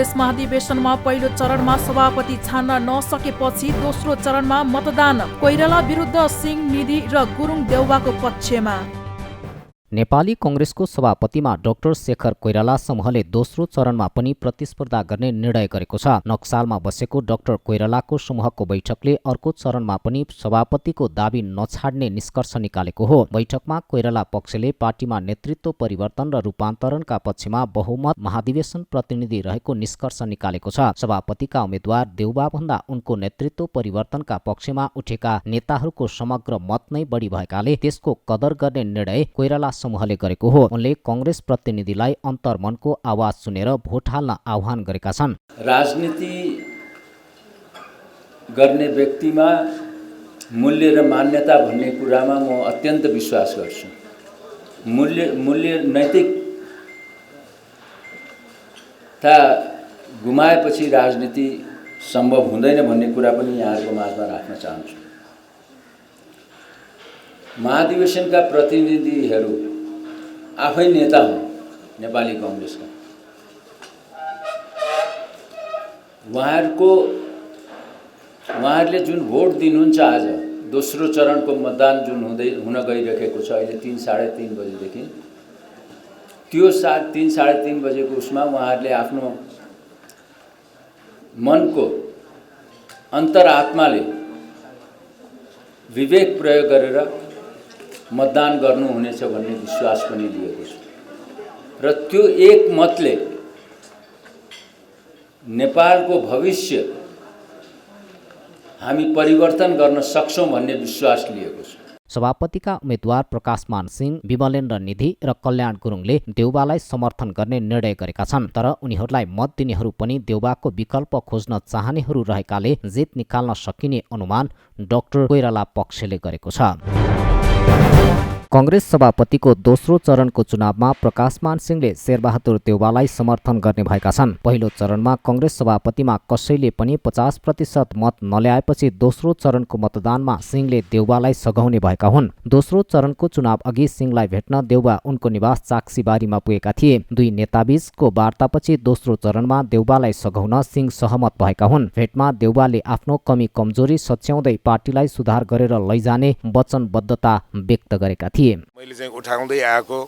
कांग्रेस महाधिवेशनमा पहिलो चरणमा सभापति छान्न नसकेपछि दोस्रो चरणमा मतदान। कोइराला विरुद्ध सिंह, निधि र गुरुङ देउवाको पक्षमा। नेपाली कांग्रेसको सभापतिमा डाक्टर शेखर कोइराला समूहले दोस्रो चरणमा पनि प्रतिस्पर्धा गर्ने निर्णय गरेको छ। नक्सालमा बसेको डाक्टर कोइरालाको समूहको बैठकले अर्को चरणमा पनि सभापतिको दाबी नछाड्ने निष्कर्ष निकालेको हो। बैठकमा कोइराला पक्षले पार्टीमा नेतृत्व परिवर्तन र रूपान्तरणका पक्षमा बहुमत महाधिवेशन प्रतिनिधि रहेको निष्कर्ष निकालेको छ। सभापतिका उम्मेद्वार देउबा भन्दा उनको नेतृत्व परिवर्तनका पक्षमा उठेका नेताहरूको समग्र मत नै बढी भएकाले त्यसको कदर गर्ने निर्णय कोइराला समूहले गरेको हो। उनले कांग्रेस प्रतिनिधिलाई अन्तर्मनको आवाज सुनेर भोट हाल्न आह्वान गरेका छन्। राजनीति गर्ने व्यक्तिमा मूल्य र मान्यता भन्ने कुरामा म अत्यन्त विश्वास गर्छु। मूल्य नैतिकता गुमाएपछि राजनीति सम्भव हुँदैन भन्ने कुरा पनि यहाँहरूको माझमा राख्न चाहन्छु। महाधिवेशनका प्रतिनिधिहरू आफै नेता हुन् नेपाली कांग्रेसका। उहाँहरूले जुन भोट दिनुहुन्छ आज दोस्रो चरणको मतदान जुन हुन गइरहेको छ अहिले 3-3:30 बजेदेखि, त्यो 3-3:30 बजेको उसमा उहाँहरूले आफ्नो मनको अन्तरात्माले विवेक प्रयोग गरेर मतदान गर्नुहुनेछ भन्ने विश्वास पनि लिएको छु र त्यो एक मतले नेपालको भविष्य हामी परिवर्तन गर्न सक्छौं भन्ने विश्वास लिएको छु। सभापतिका उम्मेद्वार प्रकाशमान सिंह, विमलेन्द्र निधि र कल्याण गुरुङले देउबालाई समर्थन गर्ने निर्णय गरेका छन्। तर उनीहरूलाई मत दिनेहरू पनि देउबाको विकल्प खोज्न चाहनेहरू रहेकाले जित निकाल्न सकिने अनुमान डाक्टर कोइराला पक्षले गरेको छ। कांग्रेस सभापतिको दोस्रो चरणको चुनावमा प्रकाशमान सिंहले शेरबहादुर देउवालाई समर्थन गर्ने भएका छन्। पहिलो चरणमा कांग्रेस सभापतिमा कसैले पनि 50% मत नल्याएपछि दोस्रो चरणको मतदानमा सिंहले देउवालाई सघाउने भएका हुन्। दोस्रो चरणको चुनाव अघि सिंहलाई भेट्न देउवा उनको निवास चाक्सीबारीमा पुगेका थिए। दुई नेताबीचको वार्तापछि दोस्रो चरणमा देउवालाई सघाउन सिंह सहमत भएका हुन्। भेटमा देउवाले आफ्नो कमी कमजोरी सच्याउँदै पार्टीलाई सुधार गरेर लैजाने वचनबद्धता व्यक्त गरेका थिए। मैले चाहिँ उठाउँदै आएको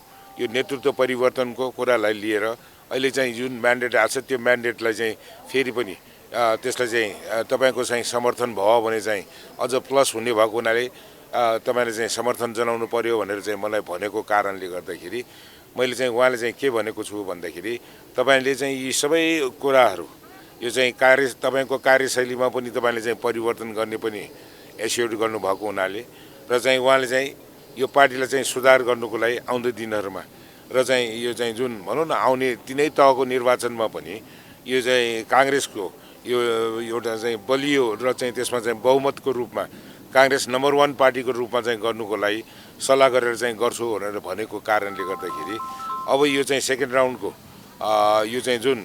यो नेतृत्व परिवर्तनको कुरालाई लिएर अहिले चाहिँ जुन म्यान्डेट आएको छ त्यो म्यान्डेटलाई चाहिँ फेरि पनि त्यसलाई चाहिँ तपाईको चाहिँ समर्थन भयो भने चाहिँ अझ प्लस हुने भएको हुनाले तपाईले चाहिँ समर्थन जनाउनु पर्यो भनेर चाहिँ मलाई भनेको कारणले गर्दाखेरि मैले चाहिँ उहाँले चाहिँ के भनेको छु भन्दाखेरि तपाईले चाहिँ यी सबै कुराहरू यो चाहिँ तपाईको कार्यशैलीमा पनि तपाईले चाहिँ परिवर्तन गर्ने पनि एस्योर गर्नुभएको हुनाले र चाहिँ उहाँले चाहिँ यो पार्टीलाई चाहिँ सुधार गर्नुको लागि आउँदो दिनहरूमा र चाहिँ यो चाहिँ जुन भनौँ न आउने तिनै तहको निर्वाचनमा पनि यो चाहिँ कांग्रेसको यो एउटा चाहिँ बलियो र चाहिँ त्यसमा चाहिँ बहुमतको रूपमा कांग्रेस नम्बर 1 पार्टीको रूपमा चाहिँ गर्नुको लागि सल्लाह गरेर चाहिँ गर्छु भनेर भनेको कारणले गर्दाखेरि अब यो चाहिँ सेकेन्ड राउन्डको यो चाहिँ जुन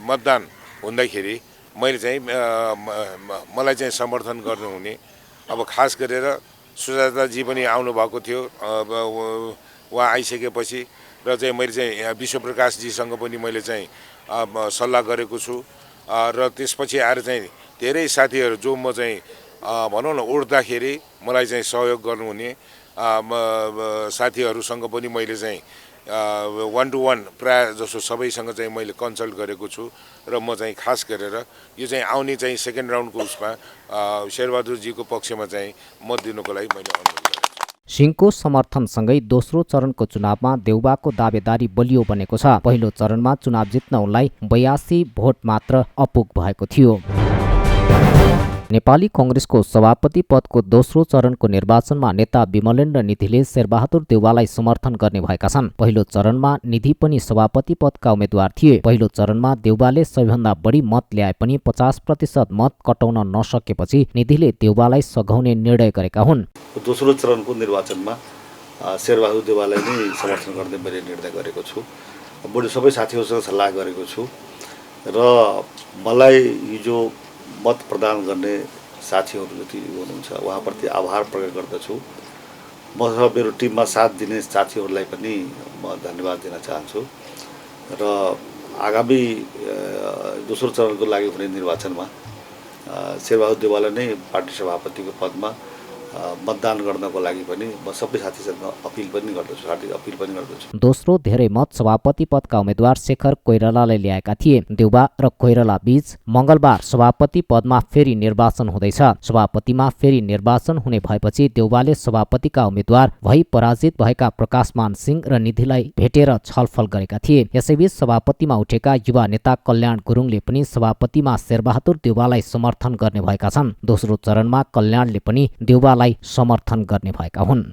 मतदान हुँदाखेरि मैले चाहिँ मलाई चाहिँ समर्थन गर्नुहुने अब खास गरेर सुजाताजी पनि आउनु भएको थियो। उहाँ आइसकेपछि र चाहिँ मैले चाहिँ विश्वप्रकाशजीसँग पनि मैले चाहिँ सल्लाह गरेको छु र त्यसपछि आएर चाहिँ धेरै साथीहरू जो म चाहिँ भनौँ न उड्दाखेरि मलाई चाहिँ सहयोग गर्नुहुने साथीहरूसँग पनि मैले चाहिँ 1-to-1 प्राय जसो सबैसँग चाहिँ मैले कन्सल्ट गरेको छु र म चाहिँ खास गरेर यो चाहिँ आउने चाहिँ सेकेन्ड राउन्डको उसमा शेरबहादुरजीको पक्षमा चाहिँ मत दिनुको लागि मैले अनुरोध गरेको छु। सिंहको समर्थनसँगै दोस्रो चरणको चुनावमा देउबाको दावेदारी बलियो बनेको छ। पहिलो चरणमा चुनाव जित्न उनलाई 82 भोट मात्र अपुग भएको थियो। नेपाली कांग्रेसको सभापति पदको दोस्रो चरणको निर्वाचनमा नेता विमलेन्द्र निधिले शेरबहादुर देउवालाई समर्थन गर्ने भएका छन्। पहिलो चरणमा निधि पनि सभापति पदका उम्मेद्वार थिए। पहिलो चरणमा देउवाले सबैभन्दा बढी मत ल्याए पनि 50% मत कटाउन नसकेपछि निधिले देउवालाई सघाउने निर्णय गरेका हुन्। दोस्रो चरणको निर्वाचनमा शेरबहादुर देउवालाई नै समर्थन गर्ने मैले निर्णय गरेको छु। बढी सबै साथीहरूसँग सल्लाह गरेको छु र मलाई हिजो मत प्रदान गर्ने साथीहरू जति हुनुहुन्छ उहाँप्रति आभार प्रकट गर्दछु। म मेरो टिममा साथ दिने साथीहरूलाई पनि म धन्यवाद दिन चाहन्छु र आगामी दोस्रो चरणको लागि हुने निर्वाचनमा शेरबहादुर देउवालाई नै पार्टी सभापतिको पदमा मतदान गर्नको लागि पनि म सबै साथीसँग अपिल पनि गर्दछु। दोस्रो धेरै मत सभापति पदका उम्मेद्वार शेखर कोइरालाले ल्याएका थिए। देउवा र कोइराला बीच मंगलबार सभापति पदमा फेरि निर्वाचन हुँदैछ। सभापतिमा फेरि निर्वाचन हुने भएपछि देउवाले सभापतिका उम्मेद्वार भई पराजित भएका प्रकाशमान सिंह र निधिलाई भेटेर छलफल गरेका थिए। यसैबीच सभापतिमा उठेका युवा नेता कल्याण गुरुङले पनि सभापतिमा शेरबहादुर देउवालाई समर्थन गर्ने भएका छन्। दोस्रो चरणमा कल्याणले पनि देउवालाई समर्थन गर्ने भएका हुन्।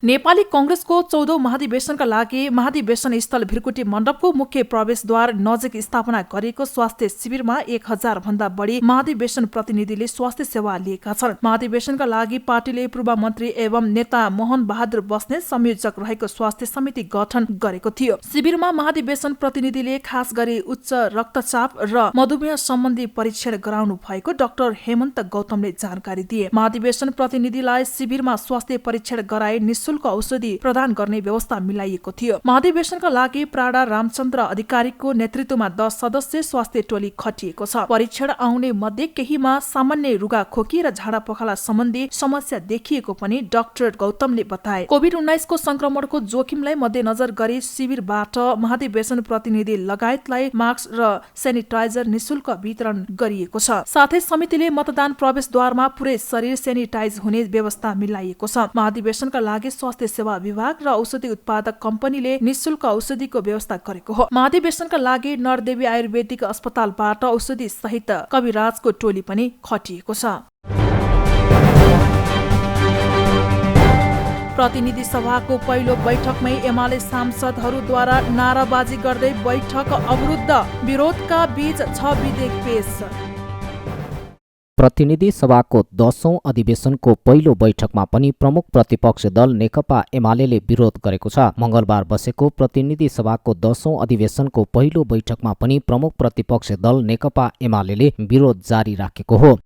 नेपाली कांग्रेसको 14औं महाधिवेशनका लागि महाधिवेशन स्थल भिरकुटी मण्डपको मुख्य प्रवेशद्वार नजिक स्थापना गरिएको स्वास्थ्य शिविरमा 1000 भन्दा बढी महाधिवेशन प्रतिनिधिले स्वास्थ्य सेवा लिएका छन्। महाधिवेशनका लागि पार्टीले पूर्व मन्त्री एवं नेता मोहन बहादुर बस्नेत संयोजक रहेको स्वास्थ्य समिति गठन गरेको थियो। शिविरमा महाधिवेशन प्रतिनिधिले खास गरी उच्च रक्तचाप र मधुमेह सम्बन्धी परीक्षण गराउनु भएको डाक्टर हेमन्त गौतमले जानकारी दिए। महाधिवेशन प्रतिनिधिलाई शिविरमा स्वास्थ्य परीक्षण गराए निःशुल्क औषधि प्रदान गर्ने व्यवस्था मिलाइएको थियो। महाधिवेशनका लागि प्राडा रामचन्द्र अधिकारीको नेतृत्वमा 10 सदस्य स्वास्थ्य टोली खटिएको छ। परीक्षण आउने मध्ये केहीमा सामान्य रुगा खोकी र झाडा पखाला सम्बन्धी समस्या देखिएको पनि डाक्टर गौतमले बताए। कोभिड-19 को संक्रमणको जोखिमलाई मध्यनजर गरी शिविरबाट महाधिवेशन प्रतिनिधि लगायतलाई मास्क र सेनिटाइजर निःशुल्क वितरण गरिएको छ। साथै समितिले मतदान प्रवेशद्वारमा पुरै शरीर सेनिटाइज हुने व्यवस्था मिलाइएको छ। महाधिवेशनका लागि स्वास्थ्य सेवा विभाग र औषधि उत्पादक कम्पनीले निःशुल्क औषधिको व्यवस्था गरेको हो। महाधिवेशनका लागि नरदेवी आयुर्वेदिक अस्पतालबाट औषधि सहित कविराजको टोली पनि खटिएको छ। प्रतिनिधि सभाको पहिलो बैठकमै एमाले सांसदहरूद्वारा नाराबाजी गर्दै बैठक अवरुद्ध, विरोधका बीच 6 विधेयक पेश। प्रतिनिधि सभाको 10औं अधिवेशनको पहिलो बैठकमा पनि प्रमुख प्रतिपक्ष दल नेकपा एमालेले विरोध गरेको छ। मंगलबार बसेको प्रतिनिधि सभाको 10औं अधिवेशनको पहिलो बैठकमा पनि प्रमुख प्रतिपक्ष दल नेकपा एमालेले विरोध जारी राखेको हो।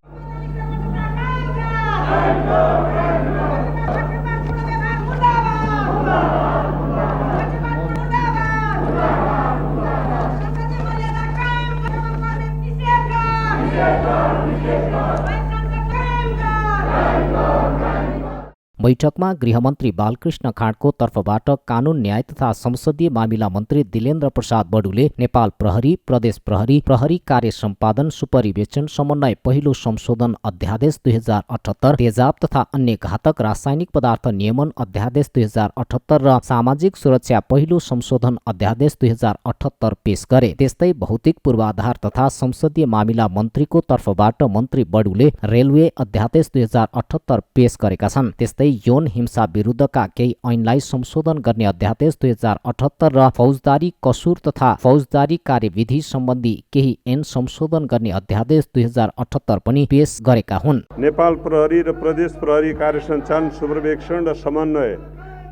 बैठकमा गृहमन्त्री बालकृष्ण खाँडको तर्फबाट कानून न्याय तथा संसदीय मामिला मन्त्री दिलेन्द्र प्रसाद बडुले नेपाल प्रहरी, प्रदेश प्रहरी, प्रहरी कार्य सम्पादन सुपरिवेक्षण समन्वय पहिलो संशोधन अध्यादेश 2078, तेजाब तथा अन्य घातक रासायनिक पदार्थ नियमन अध्यादेश 2078 र सामाजिक सुरक्षा पहिलो संशोधन अध्यादेश 2078 पेश गरे। त्यस्तै भौतिक पूर्वाधार तथा संसदीय मामिला मन्त्रीको तर्फबाट मन्त्री बडुले रेलवे अध्यादेश 2078 पेश गरेका छन्। त्यस्तै यौन हिंसा विरुद्धका केही ऐनलाई संशोधन गर्ने अध्यादेश 2078 र फौजदारी कसुर तथा फौजदारी कार्यविधि सम्बन्धी केही ऐन संशोधन गर्ने अध्यादेश 2078 पनि पेश गरेका हुन्। नेपाल प्रहरी र प्रदेश प्रहरी कार्य सञ्चालन सुपरिवेक्षण र समन्वय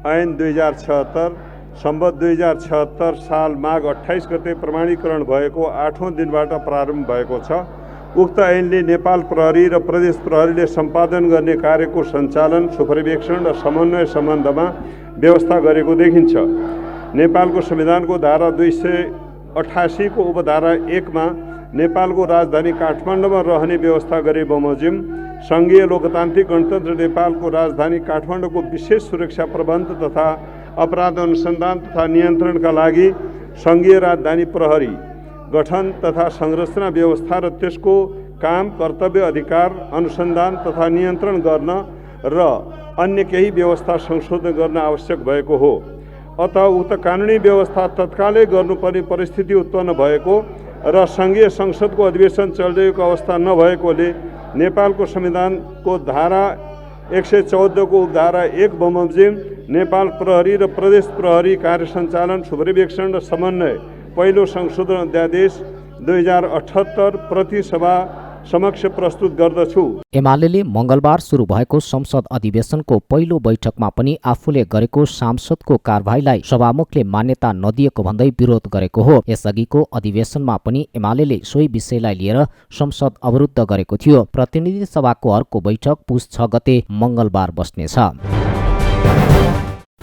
ऐन 2076 सम्बत 2076 साल माघ 28 गते प्रमाणीकरण भएको 8औं दिनबाट प्रारम्भ भएको छ। उक्त ऐनले नेपाल प्रहरी र प्रदेश प्रहरीले सम्पादन गर्ने कार्यको सञ्चालन, सुपरिवेक्षण र समन्वय सम्बन्धमा व्यवस्था गरेको देखिन्छ। नेपालको संविधानको धारा 288 को उपधारा 1 मा नेपालको राजधानी काठमाडौँमा रहने व्यवस्था गरे बमोजिम संघीय लोकतान्त्रिक गणतन्त्र नेपालको राजधानी काठमाडौँको विशेष सुरक्षा प्रबन्ध तथा अपराध अनुसन्धान तथा नियन्त्रणका लागि संघीय राजधानी प्रहरी गठन तथा संरचना व्यवस्था र त्यसको काम, कर्तव्य, अधिकार, अनुसन्धान तथा नियन्त्रण गर्न र अन्य केही व्यवस्था संशोधन गर्न आवश्यक भएको हो। अतः उक्त कानुनी व्यवस्था तत्कालै गर्नुपर्ने परिस्थिति उत्पन्न भएको र संघीय संसदको अधिवेशन चलिरहेको अवस्था नभएकोले नेपालको संविधानको धारा 114 को उपधारा 1 बमोजिम नेपाल प्रहरी र प्रदेश प्रहरी कार्य सञ्चालन, सुपरिवेक्षण र समन्वय पहिलो संशोधन अध्यादेश 2078 प्रति सभा समक्ष प्रस्तुत गर्दछु। एमालेले मंगलबार सुरु भएको संसद अधिवेशनको पहिलो बैठकमा पनि आफूले गरेको सांसदको कारबाहीलाई सभामुखले मान्यता नदिएको भन्दै विरोध गरेको हो। यसअघिको अधिवेशनमा पनि एमालेले सोही विषयलाई लिएर संसद अवरुद्ध गरेको थियो। प्रतिनिधि सभाको अर्को बैठक पुस 6 गते मंगलबार बस्नेछ।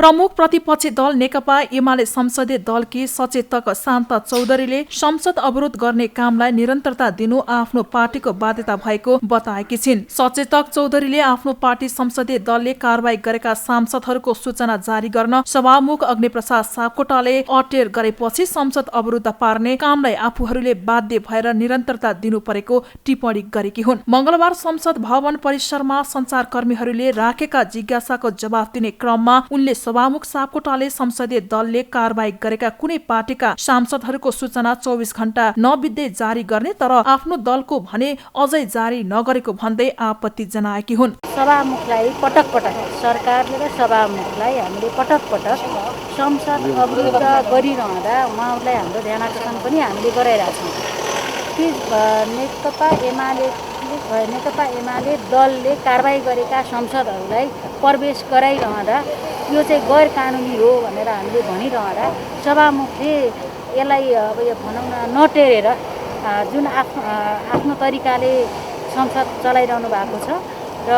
प्रमुख प्रतिपक्षी दल नेकपा एमाले संसदीय दलकी सचेतक शान्ता चौधरीले संसद अवरोध गर्ने कामलाई निरन्तरता दिनु आफ्नो पार्टीको बाध्यता भएको बताएकी छिन्। सचेतक चौधरीले आफ्नो पार्टी संसदीय दलले कारबाही गरेका सांसदहरूको सूचना जारी गर्न सभामुख अग्निप्रसाद सापकोटाले अटेर गरेपछि संसद अवरुद्ध पार्ने कामलाई आफूहरूले बाध्य भएर निरन्तरता दिनु परेको टिप्पणी गरेकी हुन्। मंगलबार संसद भवन परिसरमा सञ्चारकर्मीहरूले राखेका जिज्ञासाको जवाफ दिने क्रममा उनले सभामुख सापकोटाले संसदीय दलले कारबाही गरेका कुनै पार्टीका सांसदहरूको सूचना 24 घण्टा नबित्दै जारी गर्ने तर आफ्नो दलको भने अझै जारी नगरेको भन्दै आपत्ति जनाएकी हुन्। सभामुखलाई पटक पटक सरकारले र सभामुखलाई हामीले पटक पटक संसद अवरुद्ध गरिरहँदा उहाँहरूलाई हाम्रो ध्यानाकर्षण पनि हामीले गराइरहेछौँ कि नेकपा एमाले दलले कारबाही गरेका संसदहरूलाई प्रवेश गराइरहँदा यो चाहिँ गैर कानुनी हो भनेर हामीले भनिरहँदा सभामुखले यसलाई अब यो भनौँ न नटेरेर जुन आफ्नो तरिकाले संसद चलाइरहनु भएको छ र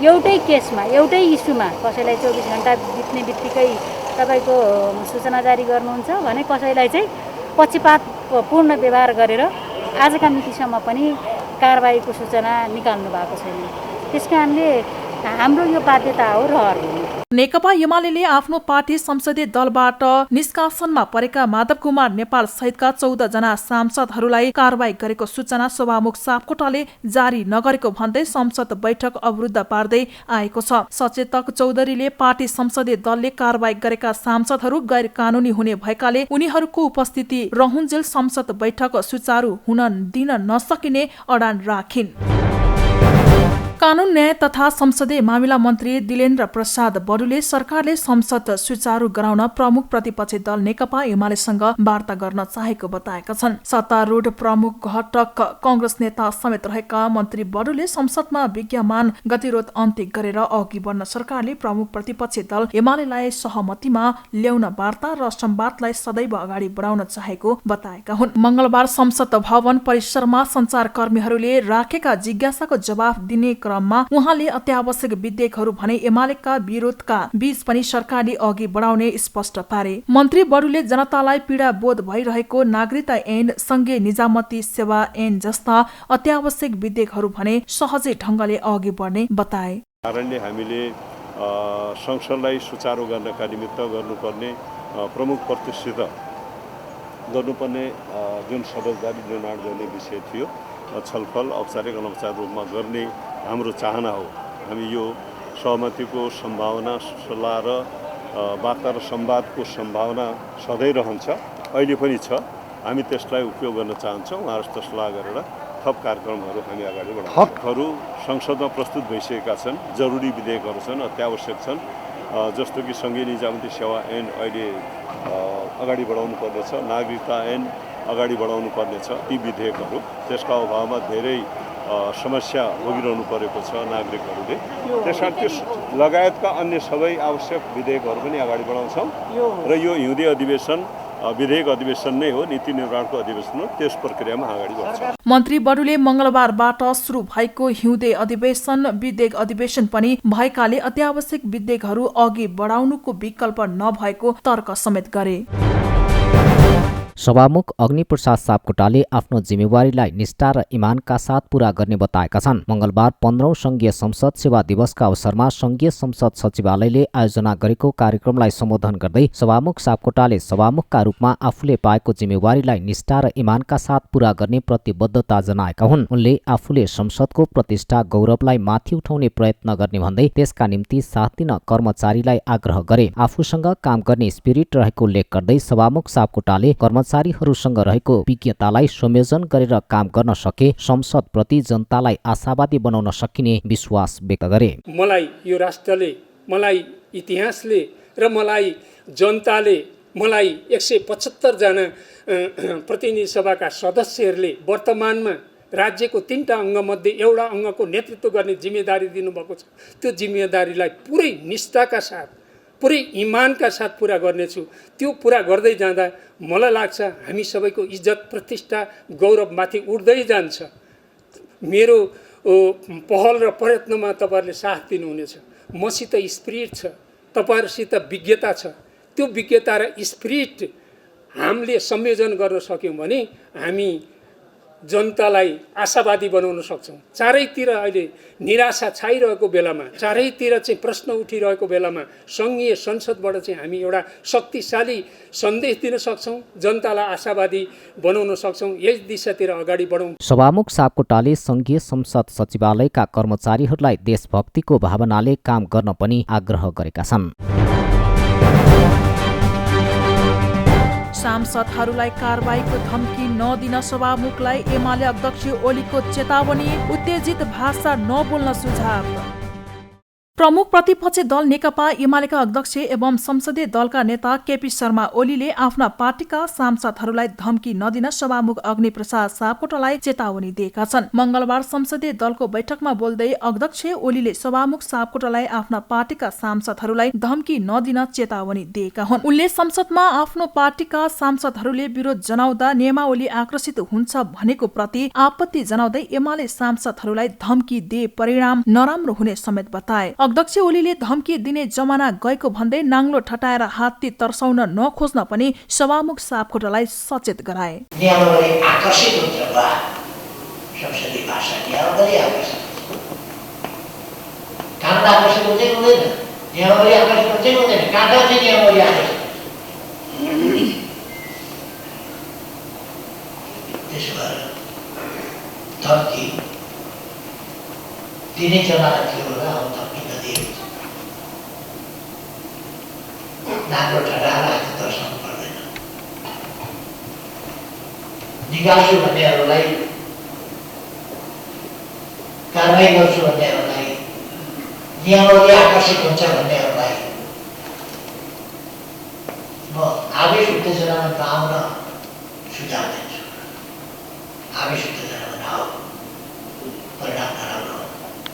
एउटै केसमा एउटै इस्युमा कसैलाई 24 घण्टा बित्ने बित्तिकै तपाईँको सूचना जारी गर्नुहुन्छ भने कसैलाई चाहिँ पक्षपातपूर्ण व्यवहार गरेर आजका मितिसम्म पनि कारबाहीको सूचना निकाल्नु भएको छैन। त्यसकारणले हाम्रो यो बाध्यता हो रहर हो। नेकपा एमाले आफ्नो पार्टी संसदीय दलबाट निष्कासनमा परेका माधव कुमार नेपाल सहितका 14 जना सांसदहरूलाई कारबाही गरेको सूचना सभामुख सापकोटाले जारी नगरेको भन्दै संसद बैठक अवरुद्ध पार्दै आएको छ। सचेतक चौधरीले पार्टी संसदीय दलले कारबाही गरेका सांसदहरू गैर कानूनी हुने भएकाले उनीहरूको उपस्थिति रहुन्जेल संसद बैठक सुचारू हुन दिन नसकिने अडान राखिन्। कानून न्याय तथा संसदीय मामिला मन्त्री दिलेन्द्र प्रसाद बडुले सरकारले संसद सुचारू गराउन प्रमुख प्रतिपक्षी दल नेकपा एमालेसँग वार्ता गर्न चाहेको बताएका छन्। सत्तारूढ प्रमुख घटक कांग्रेस नेता समेत रहेका मन्त्री बडुले संसदमा विद्यमान गतिरोध अन्त्य गरेर अघि बढ्न सरकारले प्रमुख प्रतिपक्षी दल एमालेलाई सहमतिमा ल्याउन वार्ता र संवादलाई सदैव अगाडि बढाउन चाहेको बताएका हुन्। मंगलबार संसद भवन परिसरमा सञ्चारकर्मीहरूले राखेका जिज्ञासाको जवाफ दिने उहाँले अत्यावश्यक विधेयकहरू भने एमालेका विरोधका बीच पनि सरकारले अघि बढाउने स्पष्ट पारे। मन्त्री बडुले जनतालाई पीडा बोध भइरहेको नागरिकता ऐन, संघीय निजामती सेवा ऐन जस्ता अत्यावश्यक विधेयकहरू भने सहजै ढंगले अघि बढ्ने बताए। कारणले हामीले संसदलाई सुचारू गर्नका निमित्त गर्नुपर्ने प्रमुख प्रतिष्ठित गर्नुपर्ने जुन समझदारी निर्माण गर्ने विषय थियो छलफल औपचारिक अनौपचारिक रूपमा गर्ने हाम्रो चाहना हो। हामी यो सहमतिको सम्भावना सल्लाह र वार्ता र संवादको सम्भावना सधैँ रहन्छ, अहिले पनि छ। हामी त्यसलाई उपयोग गर्न चाहन्छौँ। उहाँहरूसित सल्लाह गरेर थप कार्यक्रमहरू हामी अगाडि बढाउँछौँ। हकहरू संसदमा प्रस्तुत भइसकेका छन्, जरुरी विधेयकहरू छन्, अत्यावश्यक छन्, जस्तो कि संघीय निजामती सेवा ऐन अहिले अगाडि बढाउनु पर्नेछ, नागरिकता ऐन अगाडि बढाउनु पर्नेछ। ती विधेयकहरू त्यसका अभावमा धेरै समस्या भोगिरहनु परेको छ नागरिकहरूले। त्यसकारण त्यो लगायतका अन्य सबै आवश्यक विधेयकहरू पनि अगाडि बढाउँछौँ र यो हिउँदे अधिवेशन विधेयक अधिवेशन नै हो, नीति निर्माणको अधिवेशन हो, त्यस प्रक्रियामा अगाडि बढ्छ। मन्त्री बडुले मंगलबारबाट सुरु भएको हिउँदे अधिवेशन विधेयक अधिवेशन पनि भएकाले अत्यावश्यक विधेयकहरू अघि बढाउनुको विकल्प नभएको तर्क समेत गरे। सभामुख अग्निप्रसाद सापकोटाले आफ्नो जिम्मेवारीलाई निष्ठा र इमानका साथ पूरा गर्ने बताएका छन्। मंगलबार 15औं संघीय संसद सेवा दिवसका अवसरमा संघीय संसद सचिवालयले आयोजना गरेको कार्यक्रमलाई सम्बोधन गर्दै सभामुख सापकोटाले सभामुखका रूपमा आफूले पाएको जिम्मेवारीलाई निष्ठा र इमानका साथ पूरा गर्ने प्रतिबद्धता जनाएका हुन्। उनले आफूले संसदको प्रतिष्ठा गौरवलाई माथि उठाउने प्रयत्न गर्ने भन्दै त्यसका निम्ति साथ दिन कर्मचारीलाई आग्रह गरे। आफूसँग काम गर्ने स्पिरिट रहेको उल्लेख गर्दै सभामुख सापकोटाले कर्मचारीहरूसँग रहेको विज्ञतालाई संयोजन गरेर काम गर्न सके संसद प्रति जनतालाई आशावादी बनाउन सकिने विश्वास व्यक्त गरे। मलाई यो राष्ट्रले, मलाई इतिहासले र मलाई जनताले, मलाई 175 जना प्रतिनिधि सभाका सदस्यहरूले वर्तमानमा राज्यको 3टा अङ्गमध्ये एउटा अङ्गको नेतृत्व गर्ने जिम्मेदारी दिनुभएको छ। त्यो जिम्मेदारीलाई पुरै निष्ठाका साथ, पुरै इमानका साथ पुरा गर्नेछु। त्यो पुरा गर्दै जाँदा मलाई लाग्छ हामी सबैको इज्जत, प्रतिष्ठा, गौरव माथि उठ्दै जान्छ। मेरो पहल र प्रयत्नमा तपाईँहरूले साथ दिनुहुनेछ। मसित स्पिरिट छ, तपाईँहरूसित विज्ञता छ, त्यो विज्ञता र स्पिरिट हामीले संयोजन गर्न सक्यौँ भने हामी जनतालाई आशावादी बनाउन सक्छौँ। चारैतिर अहिले निराशा छाइरहेको बेलामा, चारैतिर चाहिँ प्रश्न उठिरहेको बेलामा सङ्घीय संसदबाट चाहिँ हामी एउटा शक्तिशाली सन्देश दिन सक्छौँ, जनतालाई आशावादी बनाउन सक्छौँ। यस दिशातिर अगाडि बढौँ। सभामुख सापकोटाले सङ्घीय संसद सचिवालयका कर्मचारीहरूलाई देशभक्तिको भावनाले काम गर्न पनि आग्रह गरेका छन्। सांसदहरूलाई कारबाहीको धम्की नदिन सभामुखलाई एमाले अध्यक्ष ओलीको चेतावनी, उत्तेजित भाषा नबोल्न सुझाव। प्रमुख प्रतिपक्षी दल नेकपा एमालेका अध्यक्ष एवं संसदीय दलका नेता केपी शर्मा ओलीले आफ्ना पार्टीका सांसदहरूलाई धम्की नदिन सभामुख अग्निप्रसाद सापकोटालाई चेतावनी दिएका छन्। मंगलबार संसदीय दलको बैठकमा बोल्दै अध्यक्ष ओलीले सभामुख सापकोटालाई आफ्ना पार्टीका सांसदहरूलाई धम्की नदिन चेतावनी दिएका हुन्। उनले संसदमा आफ्नो पार्टीका सांसदहरूले विरोध जनाउँदा नियमावली आकर्षित हुन्छ भनेको प्रति आपत्ति जनाउँदै एमाले सांसदहरूलाई धम्की दिए परिणाम नराम्रो हुने समेत बताए। अध्यक्ष ओलीले धम्की दिने जमाना गएको भन्दै नाङ्लो ठटाएर हात्ती तर्साउन नखोज्न पनि सभामुख सापकोटालाई सचेत गराए। नियमावली आकर्षित हुन्छ बा संसदीय भाषा नियमावली आकर्षित कानुन आकर्षित हुन्छ कि हुँदैन, नियमावली आकर्षित हुन्छ कि हुँदैन, कहाँ चाहिँ नियमावली आकर्षित त्यसो भएर धम्की दिने जमाना थियो होला, अब धम्की नदिएको छ। नाङ्लो ठटाएर हात्ती तर्साउनु पर्दैन। निकाल्छु भन्नेहरूलाई, कारवाही गर्छु भन्नेहरूलाई, नियमावली आकर्षित हुन्छ भन्नेहरूलाई म आवेश उत्तेजनामा नआउन सुझाव दिन्छु। आवेश उत्तेजनामा नआऊ, परिणाम नराम्रो।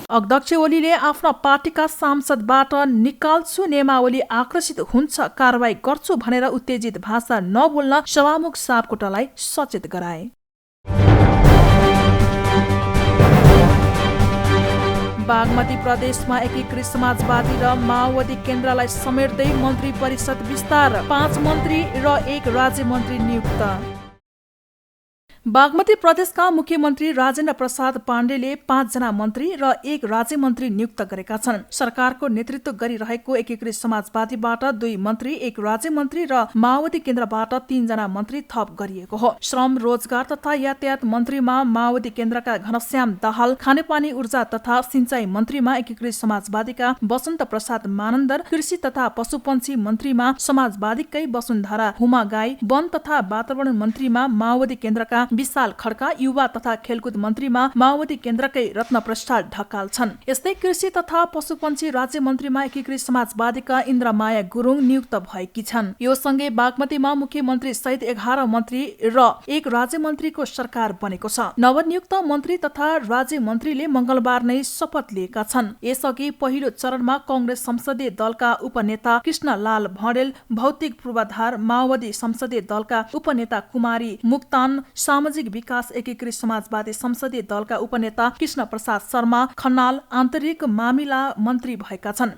अध्यक्ष ओलीले आफ्ना पार्टीका सांसदबाट निकाल्छु, नियमावली आकर्षित हुन्छ, कारवाही गर्छु भनेर उत्तेजित भाषा नबोल्न सभामुख सापकोटालाई सचेत गराए। बागमती प्रदेशमा एकीकृत समाजवादी र माओवादी केन्द्रलाई समेट्दै मन्त्री परिषद विस्तार, 5 मन्त्री र 1 राज्य मन्त्री नियुक्त। बागमती प्रदेशका मुख्यमन्त्री राजेन्द्र प्रसाद पाण्डेले 5 जना मन्त्री र 1 राज्य मन्त्री नियुक्त गरेका छन्। सरकारको नेतृत्व गरिरहेको एकीकृत समाजवादीबाट 2 मन्त्री, 1 राज्य मन्त्री र माओवादी केन्द्रबाट 3 जना मन्त्री थप गरिएको हो। श्रम, रोजगार तथा यातायात मन्त्रीमा माओवादी केन्द्रका घनश्याम दाहाल, खानेपानी, ऊर्जा तथा सिंचाई मन्त्रीमा एकीकृत समाजवादीका वसन्त प्रसाद मानन्दर, कृषि तथा पशुपन्छी मन्त्रीमा समाजवादीकै वसुन्धरा हुमागाई, वन तथा वातावरण मन्त्रीमा माओवादी केन्द्रका विशाल खड्का, युवा तथा खेलकुद मन्त्रीमा माओवादी केन्द्रकै रत्नप्रसाद ढकाल छन्। यस्तै कृषि तथा पशुपन्छी राज्य मन्त्रीमा एकीकृत समाजवादीका इन्द्रमाया गुरुङ नियुक्त भएकी छन्। यो सँगै बागमतीमा मुख्यमन्त्री सहित 11 मन्त्री र 1 राज्य मन्त्रीको सरकार बनेको छ। नवनियुक्त मन्त्री तथा राज्य मन्त्रीले मंगलबार नै शपथ लिएका छन्। यसअघि पहिलो चरणमा कांग्रेस संसदीय दलका उपनेता कृष्णलाल भडेल, भौतिक पूर्वाधार माओवादी संसदीय दलका उपनेता कुमारी मुक्तान, सामाजिक विकास एकीकृत समाजवादी संसदीय दलका उपनेता कृष्ण प्रसाद शर्मा खनाल आन्तरिक मामिला मन्त्री भएका छन्।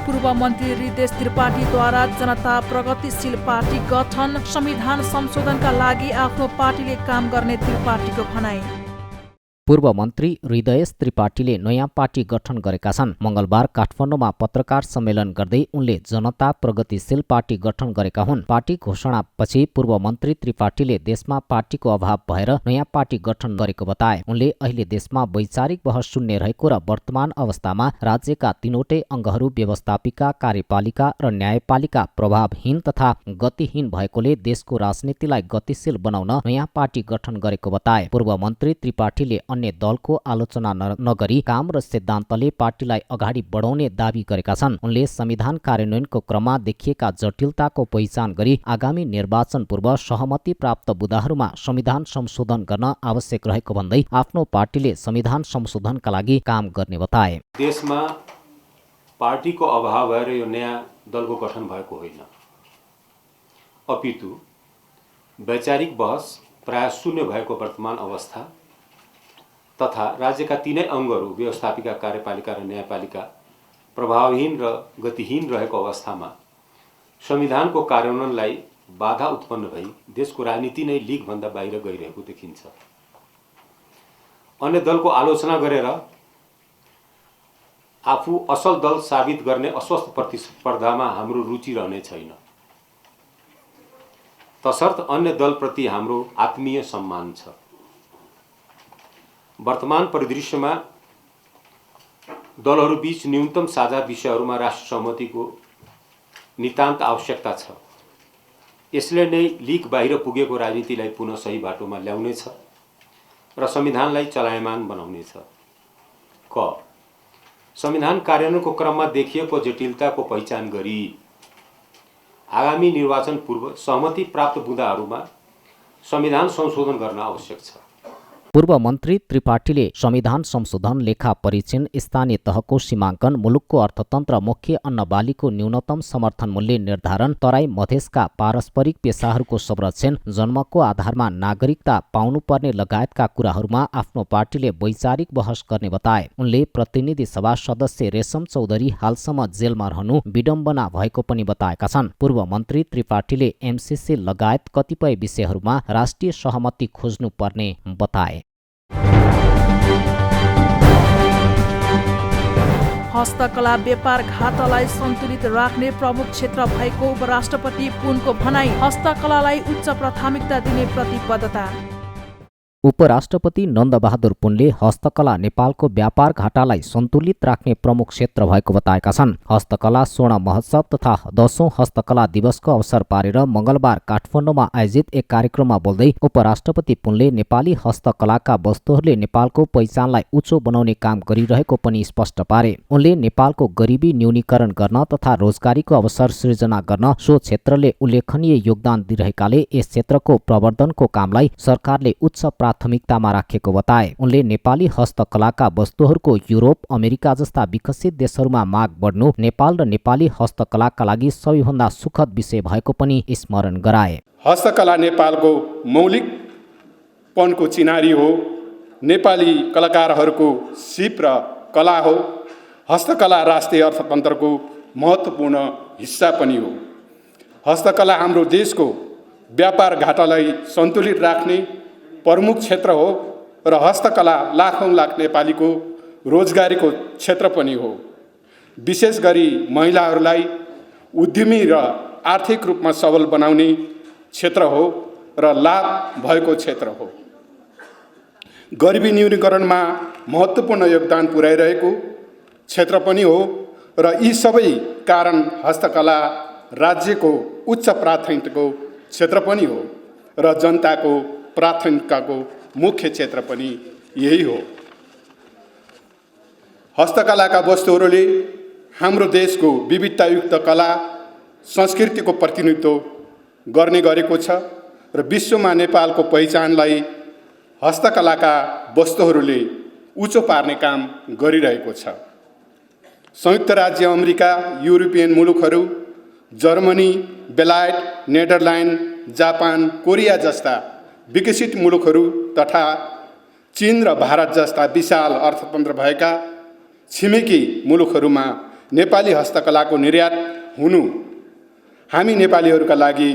पूर्व मन्त्री हृदेश त्रिपाठीद्वारा जनता प्रगतिशील पार्टी गठन, संविधान संशोधनका लागि आफ्नो पार्टीले काम गर्ने त्रिपाठीको भनाई। पूर्व मन्त्री हृदयेश त्रिपाठीले नयाँ पार्टी गठन गरेका छन्। मंगलबार काठमाडौँमा पत्रकार सम्मेलन गर्दै उनले जनता प्रगतिशील पार्टी गठन गरेका हुन्। पार्टी घोषणापछि पूर्व मन्त्री त्रिपाठीले देशमा पार्टीको अभाव भएर नयाँ पार्टी गठन गरेको बताए। उनले अहिले देशमा वैचारिक बहस शून्य रहेको र वर्तमान अवस्थामा राज्यका तीनवटै अङ्गहरू व्यवस्थापिका, कार्यपालिका र न्यायपालिका प्रभावहीन तथा गतिहीन भएकोले देशको राजनीतिलाई गतिशील बनाउन नयाँ पार्टी गठन गरेको बताए। पूर्व मन्त्री त्रिपाठीले अन्य दलको आलोचना नगरी काम र सिद्धान्तले पार्टीलाई अगाडि बढाउने दावी गरेका छन्। उनले संविधान कार्यान्वयनको क्रममा देखिएका जटिलताको पहिचान गरी आगामी निर्वाचन पूर्व सहमति प्राप्त बुँदाहरूमा संविधान संशोधन गर्न आवश्यक रहेको भन्दै आफ्नो पार्टीले संविधान संशोधनका लागि काम गर्ने बताए। देशमा पार्टीको अभाव भएर यो नयाँ दलको गठन भएको होइन, अपितु वैचारिक बहस प्राय शून्य भएको वर्तमान अवस्था तथा राज्यका तीनै अङ्गहरू व्यवस्थापिका, कार्यपालिका र न्यायपालिका प्रभावहीन र गतिहीन रहेको अवस्थामा संविधानको कार्यान्वयनलाई बाधा उत्पन्न भई देशको राजनीति नै लिगभन्दा बाहिर गइरहेको देखिन्छ। अन्य दलको आलोचना गरेर आफू असल दल साबित गर्ने अस्वस्थ प्रतिस्पर्धामा हाम्रो रुचि रहने छैन, तसर्थ अन्य दलप्रति हाम्रो आत्मीय सम्मान छ। वर्तमान परिदृश्यमा दलहरूबीच न्यूनतम साझा विषयहरूमा राष्ट्रिय सहमतिको नितान्त आवश्यकता छ। यसले नै लिग बाहिर पुगेको राजनीतिलाई पुनः सही बाटोमा ल्याउनेछ र संविधानलाई चलायमान बनाउनेछ। क संविधान कार्यान्वयनको क्रममा देखिएको जटिलताको पहिचान गरी आगामी निर्वाचन पूर्व सहमति प्राप्त बुँदाहरूमा संविधान संशोधन गर्न आवश्यक छ। पूर्व मन्त्री त्रिपाठीले संविधान संशोधन, लेखा परीक्षण, स्थानीय तहको सीमाङ्कन, मुलुकको अर्थतन्त्र, मुख्य अन्न बालीको न्यूनतम समर्थन मूल्य निर्धारण, तराई मधेसका पारस्परिक पेसाहरूको संरक्षण, जन्मको आधारमा नागरिकता पाउनुपर्ने लगायतका कुराहरूमा आफ्नो पार्टीले वैचारिक बहस गर्ने बताए। उनले प्रतिनिधि सभा सदस्य रेशम चौधरी हालसम्म जेलमा रहनु विडम्बना भएको पनि बताएका छन्। पूर्व मन्त्री त्रिपाठीले एमसीसी लगायत कतिपय विषयहरूमा राष्ट्रिय सहमति खोज्नुपर्ने बताए। हस्तकला व्यापार घाटालाई सन्तुलित राख्ने प्रमुख क्षेत्र भएको उपराष्ट्रपति पुनको भनाई। हस्तकलालाई उच्च प्राथमिकता दिने प्रतिबद्धता। उपराष्ट्रपति नन्दबहादुर पुनले हस्तकला नेपालको व्यापार घाटालाई सन्तुलित राख्ने प्रमुख क्षेत्र भएको बताएका छन्। हस्तकला स्वर्ण महोत्सव तथा 10औं हस्तकला दिवसको अवसर पारेर मंगलबार काठमाडौँमा आयोजित एक कार्यक्रममा बोल्दै उपराष्ट्रपति पुनले नेपाली हस्तकलाका वस्तुहरूले नेपालको पहिचानलाई उच्च बनाउने काम गरिरहेको पनि स्पष्ट पारे। उनले नेपालको गरिबी न्यूनीकरण गर्न तथा रोजगारीको अवसर सृजना गर्न सो क्षेत्रले उल्लेखनीय योगदान दिइरहेकाले यस क्षेत्रको प्रवर्धनको कामलाई सरकारले उच्च प्राथमिकतामा राखेको बताए। उनले नेपाली हस्तकलाका वस्तुहरूको युरोप, अमेरिका जस्ता विकसित देशहरूमा माग बढ्नु नेपाल र नेपाली हस्तकलाका लागि सबैभन्दा सुखद विषय भएको पनि स्मरण गराए। हस्तकला नेपालको मौलिकपनको चिनारी हो, नेपाली कलाकारहरूको सिप र कला हो। हस्तकला राष्ट्रिय अर्थतन्त्रको महत्त्वपूर्ण हिस्सा पनि हो। हस्तकला हाम्रो देशको व्यापार घाटालाई सन्तुलित राख्ने प्रमुख क्षेत्र हो र हस्तकला लाखौं लाख नेपालीको रोजगारीको क्षेत्र पनि हो। विशेष गरी महिलाहरूलाई उद्यमी र आर्थिक रूपमा सबल बनाउने क्षेत्र हो र लाभ भएको क्षेत्र हो। गरिबी न्यूनीकरणमा महत्त्वपूर्ण योगदान पुर्याइरहेको क्षेत्र पनि हो र यी सबै कारण हस्तकला राज्यको उच्च प्राथमिकताको क्षेत्र पनि हो र जनताको प्राथमिकताको मुख्य क्षेत्र पनि यही हो। हस्तकलाका वस्तुहरूले हाम्रो देशको विविधतायुक्त कला संस्कृतिको प्रतिनिधित्व गर्ने गरेको छ र विश्वमा नेपालको पहिचानलाई हस्तकलाका वस्तुहरूले उच्च पार्ने काम गरिरहेको छ। संयुक्त राज्य अमेरिका, युरोपियन मुलुकहरू, जर्मनी, बेलायत, नेदरल्यान्ड, जापान, कोरिया जस्ता विकसित मुलुकहरू तथा चीन र भारत जस्ता विशाल अर्थतन्त्र भएका छिमेकी मुलुकहरूमा नेपाली हस्तकलाको निर्यात हुनु हामी नेपालीहरूका लागि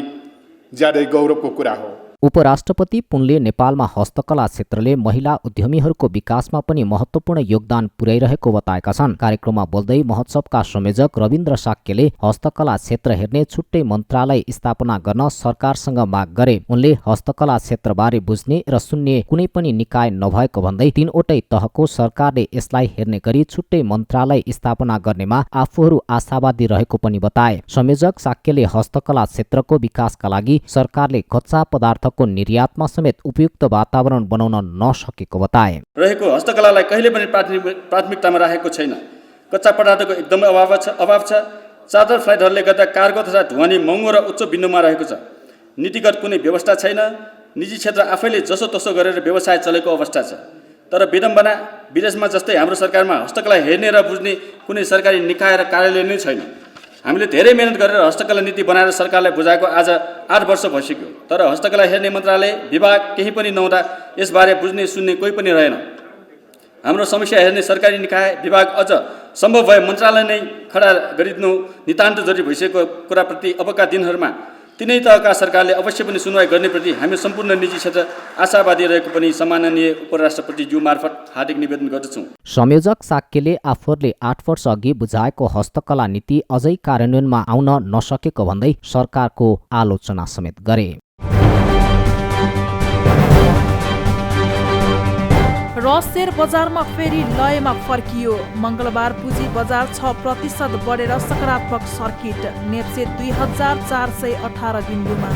ज्यादै गौरवको कुरा हो। उपराष्ट्रपति पुनले नेपालमा हस्तकला क्षेत्रले महिला उद्यमीहरूको विकासमा पनि महत्त्वपूर्ण योगदान पुर्याइरहेको बताएका छन्। कार्यक्रममा बोल्दै महोत्सवका संयोजक रविन्द्र साक्यले हस्तकला क्षेत्र हेर्ने छुट्टै मन्त्रालय स्थापना गर्न सरकारसँग माग गरे। उनले हस्तकला क्षेत्रबारे बुझ्ने र सुन्ने कुनै पनि निकाय नभएको भन्दै 3वटै तहको सरकारले यसलाई हेर्ने गरी छुट्टै मन्त्रालय स्थापना गर्नेमा आफूहरू आशावादी रहेको पनि बताए। संयोजक साक्यले हस्तकला क्षेत्रको विकासका लागि सरकारले कच्चा पदार्थको निर्यातमा समेत उपयुक्त वातावरण बनाउन नसकेको बताए। रहेको हस्तकलालाई कहिले पनि प्राथमिकतामा राखेको छैन। कच्चा पदार्थको एकदमै अभाव छ। चार्टर फ्लाइटहरूले गर्दा कार्गो तथा ढुवानी महँगो र उच्च बिन्दुमा रहेको छ। नीतिगत कुनै व्यवस्था छैन। निजी क्षेत्र आफैले जसो तसो गरेर व्यवसाय चलेको अवस्था छ। तर विडम्बना, विदेशमा जस्तै हाम्रो सरकारमा हस्तकला हेर्ने र बुझ्ने कुनै सरकारी निकाय र कार्यालय नै छैन। हामीले धेरै मेहनत गरेर हस्तकला नीति बनाएर सरकारलाई बुझाएको आज 8 वर्ष भइसक्यो, तर हस्तकला हेर्ने मन्त्रालय, विभाग केही पनि नहुँदा यसबारे बुझ्ने सुन्ने कोही पनि रहेन। हाम्रो समस्या हेर्ने सरकारी निकाय विभाग अझ सम्भव भए मन्त्रालय नै खडा गरिदिनु नितान्त जरुरी भइसकेको कुराप्रति अबका दिनहरूमा तिनै तहका सरकारले अवश्य पनि सुनवाई गर्नेप्रति हामी सम्पूर्ण निजी क्षेत्र आशावादी रहेको पनि सम्माननीय उपराष्ट्रपतिज्यू मार्फत हार्दिक निवेदन गर्दछौँ। संयोजक साक्यले आफूहरूले 8 वर्ष अघि बुझाएको हस्तकला नीति अझै कार्यान्वयनमा आउन नसकेको भन्दै सरकारको आलोचना समेत गरे। र शेयर बजारमा फेरि लयमा फर्कियो। मंगलबार पुँजी बजार 6% बढेर सकारात्मक सर्किट। नेप्से 2418 बिन्दुमा।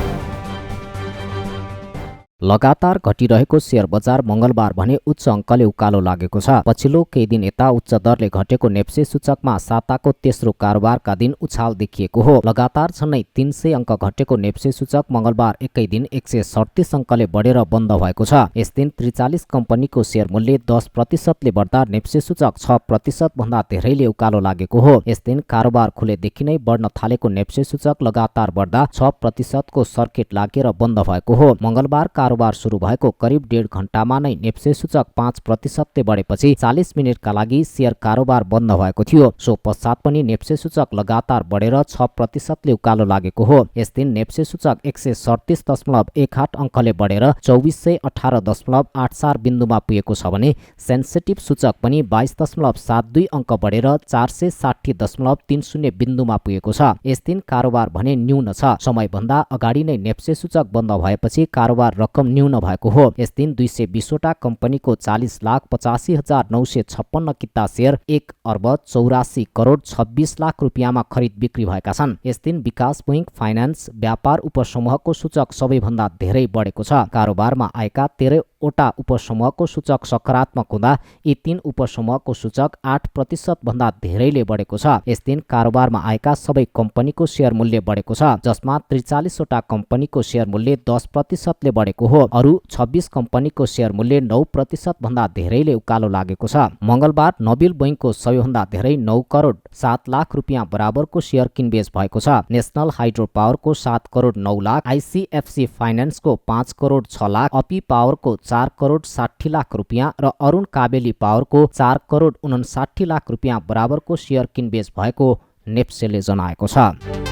लगातार घटिरहेको शेयर बजार मंगलबार भने उच्च अङ्कले उकालो लागेको छ। पछिल्लो केही दिन यता उच्च दरले घटेको नेप्से सूचकमा साताको तेस्रो कारोबारका दिन उछाल देखिएको हो। लगातार झन्नै 300 अङ्क घटेको नेप्से सूचक मंगलबार एकै दिन 137 अङ्कले बढेर बन्द भएको छ। यस दिन 43 कम्पनीको शेयर मूल्य 10% बढ्दा नेप्से सूचक 6% भन्दा धेरैले उकालो लागेको हो। यस दिन कारोबार खुलेदेखि नै बढ्न थालेको नेप्से सूचक लगातार बढ्दा 6% को सर्किट लागेर बन्द भएको हो। मंगलबार कारोबार सुरु भएको करिब 1.5 घण्टामा नै नेप्से सूचक 5% बढेपछि 40 मिनेटका लागि शेयर कारोबार बन्द भएको थियो। सो पश्चात पनि नेप्से सूचक लगातार बढेर 6% उकालो लागेको हो। यस दिन नेप्से सूचक 137.18 अङ्कले बढेर 2418.84 बिन्दुमा पुगेको छ भने सेन्सिटिभ सूचक पनि 22.72 अङ्क बढेर 460.30 बिन्दुमा पुगेको छ। यस दिन कारोबार भने न्यून छ। समयभन्दा अगाडि नै नेप्से सूचक बन्द भएपछि कारोबार रकम न्यून भएको हो। यस दिन 220 वटा कम्पनीको 40,85,956 किता शेयर 1,84,26,00,000 रुपियाँमा खरिद बिक्री भएका छन्। यस दिन विकास बैंक फाइनान्स व्यापार उपसमूहको सूचक सबैभन्दा धेरै बढेको छ। कारोबारमा आएका 13 वटा उपसमूहको सूचक सकारात्मक हुँदा यी 3 उपसमूहको सूचक 8% भन्दा धेरैले बढेको छ। यस दिन कारोबारमा आएका सबै कम्पनीको शेयर मूल्य बढेको छ, जसमा 43 वटा कम्पनीको शेयर मूल्य 10% ले बढेको हो। अरु 26 कम्पनीको शेयर मूल्य 9% भन्दा धेरैले उकालो लागेको छ। मंगलबार नोबेल बैंकको सबैभन्दा धेरै 9 करोड 7 लाख रुपियाँ बराबरको शेयर किनबेच भएको छ। नेशनल हाइड्रो पावरको 7 करोड 9 लाख, आइसीएफसी फाइनान्सको 5 करोड 6 लाख, अपी पावरको 4 करोड 60 लाख रुपियाँ र अरुण काबेली पावरको 4 करोड 59 लाख रुपियाँ बराबरको शेयर किनबेच भएको नेप्सेले जनाएको छ।